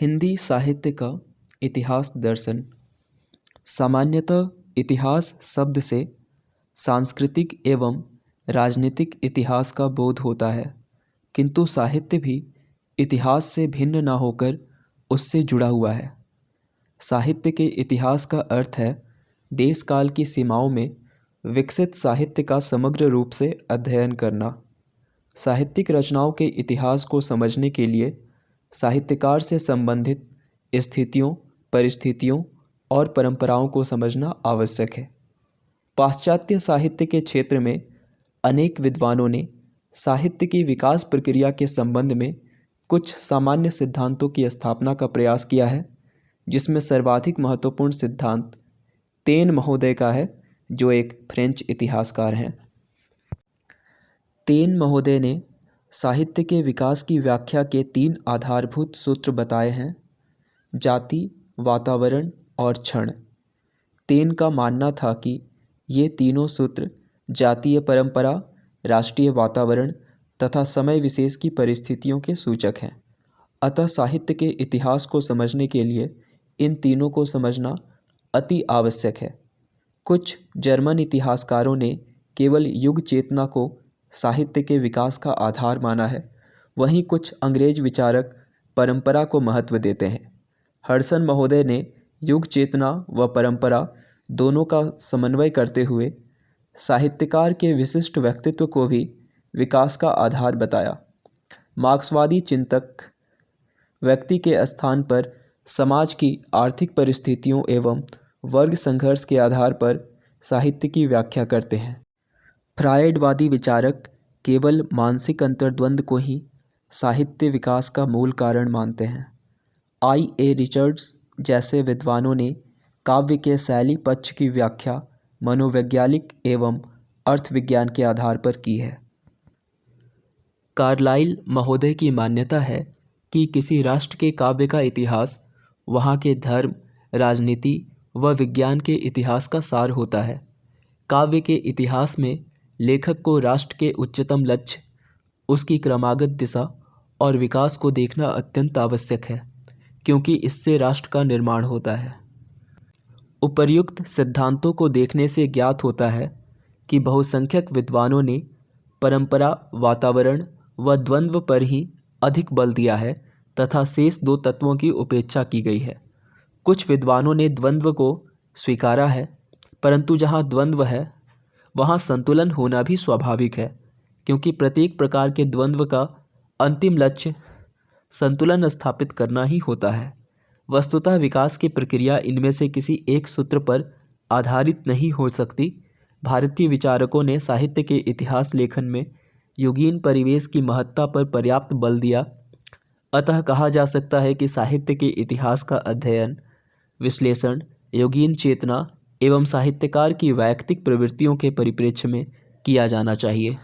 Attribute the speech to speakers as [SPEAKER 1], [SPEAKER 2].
[SPEAKER 1] हिंदी साहित्य का इतिहास दर्शन। सामान्यतः इतिहास शब्द से सांस्कृतिक एवं राजनीतिक इतिहास का बोध होता है, किंतु साहित्य भी इतिहास से भिन्न न होकर उससे जुड़ा हुआ है। साहित्य के इतिहास का अर्थ है देश काल की सीमाओं में विकसित साहित्य का समग्र रूप से अध्ययन करना। साहित्यिक रचनाओं के इतिहास को समझने के लिए साहित्यकार से संबंधित स्थितियों, परिस्थितियों और परंपराओं को समझना आवश्यक है। पाश्चात्य साहित्य के क्षेत्र में अनेक विद्वानों ने साहित्य की विकास प्रक्रिया के संबंध में कुछ सामान्य सिद्धांतों की स्थापना का प्रयास किया है, जिसमें सर्वाधिक महत्वपूर्ण सिद्धांत तेन महोदय का है, जो एक फ्रेंच इतिहासकार हैं। तेन महोदय ने साहित्य के विकास की व्याख्या के 3 आधारभूत सूत्र बताए हैं: जाति, वातावरण और क्षण। तेन का मानना था कि ये तीनों सूत्र जातीय परंपरा, राष्ट्रीय वातावरण तथा समय विशेष की परिस्थितियों के सूचक हैं। अतः साहित्य के इतिहास को समझने के लिए इन तीनों को समझना अति आवश्यक है। कुछ जर्मन इतिहासकारों ने केवल युग चेतना को साहित्य के विकास का आधार माना है, वहीं कुछ अंग्रेज विचारक परंपरा को महत्व देते हैं। हडसन महोदय ने युग चेतना व परंपरा दोनों का समन्वय करते हुए साहित्यकार के विशिष्ट व्यक्तित्व को भी विकास का आधार बताया। मार्क्सवादी चिंतक व्यक्ति के स्थान पर समाज की आर्थिक परिस्थितियों एवं वर्ग संघर्ष के आधार पर साहित्य की व्याख्या करते हैं। फ्रायडवादी विचारक केवल मानसिक अंतर्द्वंद को ही साहित्य विकास का मूल कारण मानते हैं। I.A. रिचर्ड्स जैसे विद्वानों ने काव्य के शैली पक्ष की व्याख्या मनोवैज्ञानिक एवं अर्थविज्ञान के आधार पर की है। कार्लाइल महोदय की मान्यता है कि किसी राष्ट्र के काव्य का इतिहास वहाँ के धर्म, राजनीति व विज्ञान के इतिहास का सार होता है। काव्य के इतिहास में लेखक को राष्ट्र के उच्चतम लक्ष्य, उसकी क्रमागत दिशा और विकास को देखना अत्यंत आवश्यक है, क्योंकि इससे राष्ट्र का निर्माण होता है। उपर्युक्त सिद्धांतों को देखने से ज्ञात होता है कि बहुसंख्यक विद्वानों ने परंपरा, वातावरण व द्वंद्व पर ही अधिक बल दिया है तथा शेष 2 तत्वों की उपेक्षा की गई है। कुछ विद्वानों ने द्वंद्व को स्वीकारा है, परंतु जहाँ द्वंद्व है वहाँ संतुलन होना भी स्वाभाविक है, क्योंकि प्रत्येक प्रकार के द्वंद्व का अंतिम लक्ष्य संतुलन स्थापित करना ही होता है। वस्तुतः विकास की प्रक्रिया इनमें से किसी एक सूत्र पर आधारित नहीं हो सकती। भारतीय विचारकों ने साहित्य के इतिहास लेखन में युगीन परिवेश की महत्ता पर पर्याप्त बल दिया। अतः कहा जा सकता है कि साहित्य के इतिहास का अध्ययन, विश्लेषण युगीन चेतना एवं साहित्यकार की वैयक्तिक प्रवृत्तियों के परिप्रेक्ष्य में किया जाना चाहिए।